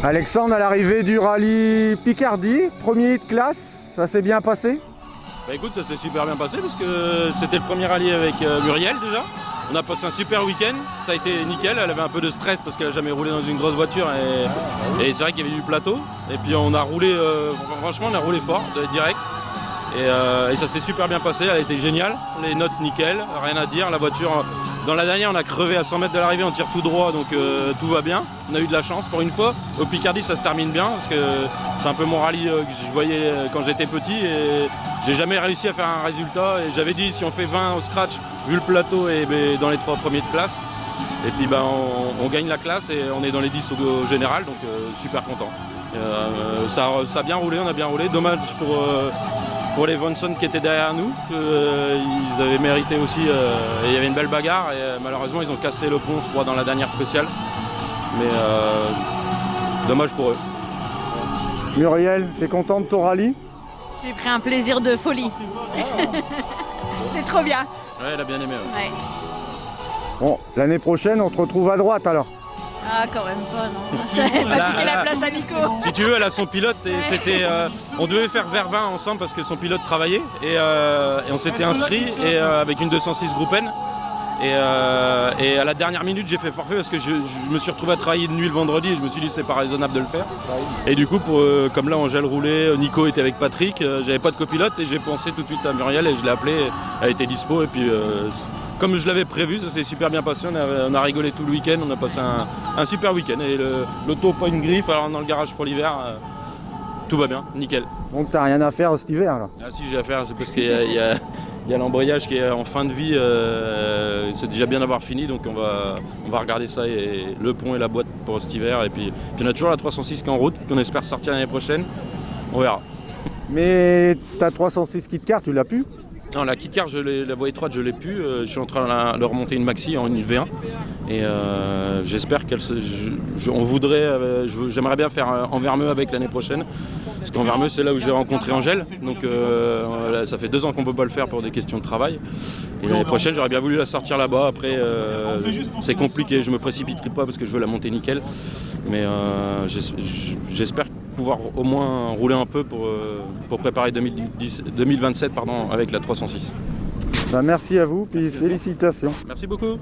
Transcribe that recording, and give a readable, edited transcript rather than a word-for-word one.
Alexandre, à l'arrivée du rallye Picardie, premier de classe, ça s'est bien passé? Bah écoute, ça s'est super bien passé parce que c'était le premier rallye avec Muriel déjà. On a passé un super week-end, ça a été nickel. Elle avait un peu de stress parce qu'elle n'a jamais roulé dans une grosse voiture et c'est vrai qu'il y avait du plateau. Et puis on a roulé, franchement on a roulé fort, direct. Et ça s'est super bien passé, elle a été géniale. Les notes nickel, rien à dire. La voiture, dans la dernière on a crevé à 100 mètres de l'arrivée, on tire tout droit donc tout va bien. On a eu de la chance pour une fois. Au Picardie ça se termine bien parce que c'est un peu mon rallye que je voyais quand j'étais petit et j'ai jamais réussi à faire un résultat. Et j'avais dit si on fait 20 au scratch, vu le plateau et dans les 3 premiers de classe. Et puis on gagne la classe et on est dans les 10 au général, donc super content. Ça a bien roulé, on a bien roulé. Dommage pour les Vonson qui étaient derrière nous, ils avaient mérité aussi, et il y avait une belle bagarre et malheureusement ils ont cassé le pont je crois dans la dernière spéciale. Mais dommage pour eux. Muriel, t'es content de ton rallye? J'ai pris un plaisir de folie. C'est trop bien. Ouais, elle a bien aimé. Ouais. Bon, l'année prochaine on te retrouve à droite alors. Ah, quand même pas, non. J'avais pas piqué la place à Nico. Si tu veux, elle a son pilote et c'était. On devait faire vers 20 ensemble parce que son pilote travaillait et on s'était inscrit avec une 206 Group N. Et à la dernière minute, j'ai fait forfait parce que je me suis retrouvé à travailler de nuit le vendredi et je me suis dit c'est pas raisonnable de le faire. Et du coup, comme là Angèle roulait, Nico était avec Patrick, j'avais pas de copilote et j'ai pensé tout de suite à Muriel et je l'ai appelée, elle était dispo et puis. Comme je l'avais prévu, ça s'est super bien passé, on a rigolé tout le week-end, on a passé un super week-end. Et l'auto pas une griffe, alors dans le garage pour l'hiver, tout va bien, nickel. Donc t'as rien à faire cet hiver là? Ah si j'ai à faire, c'est parce qu'il y a l'embrayage qui est en fin de vie, c'est déjà bien d'avoir fini, donc on va regarder ça, et le pont et la boîte pour cet hiver. Et puis on a toujours la 306 qui est en route, qu'on espère sortir l'année prochaine, on verra. Mais ta 306 Kit Car, tu l'as pu? Non, la Kit Car, la voie étroite, je l'ai pu. Je suis en train de remonter une maxi en une V1. Et j'espère j'aimerais bien faire Envermeu avec l'année prochaine. Parce qu'Envermeu, c'est là où j'ai rencontré Angèle. Donc ça fait 2 ans qu'on ne peut pas le faire pour des questions de travail. Et l'année prochaine, j'aurais bien voulu la sortir là-bas. Après, c'est compliqué. Je ne me précipiterai pas parce que je veux la monter nickel. Mais j'espère pouvoir au moins rouler un peu pour préparer 2027 avec la 306. Bah, merci à vous, puis félicitations. Merci beaucoup.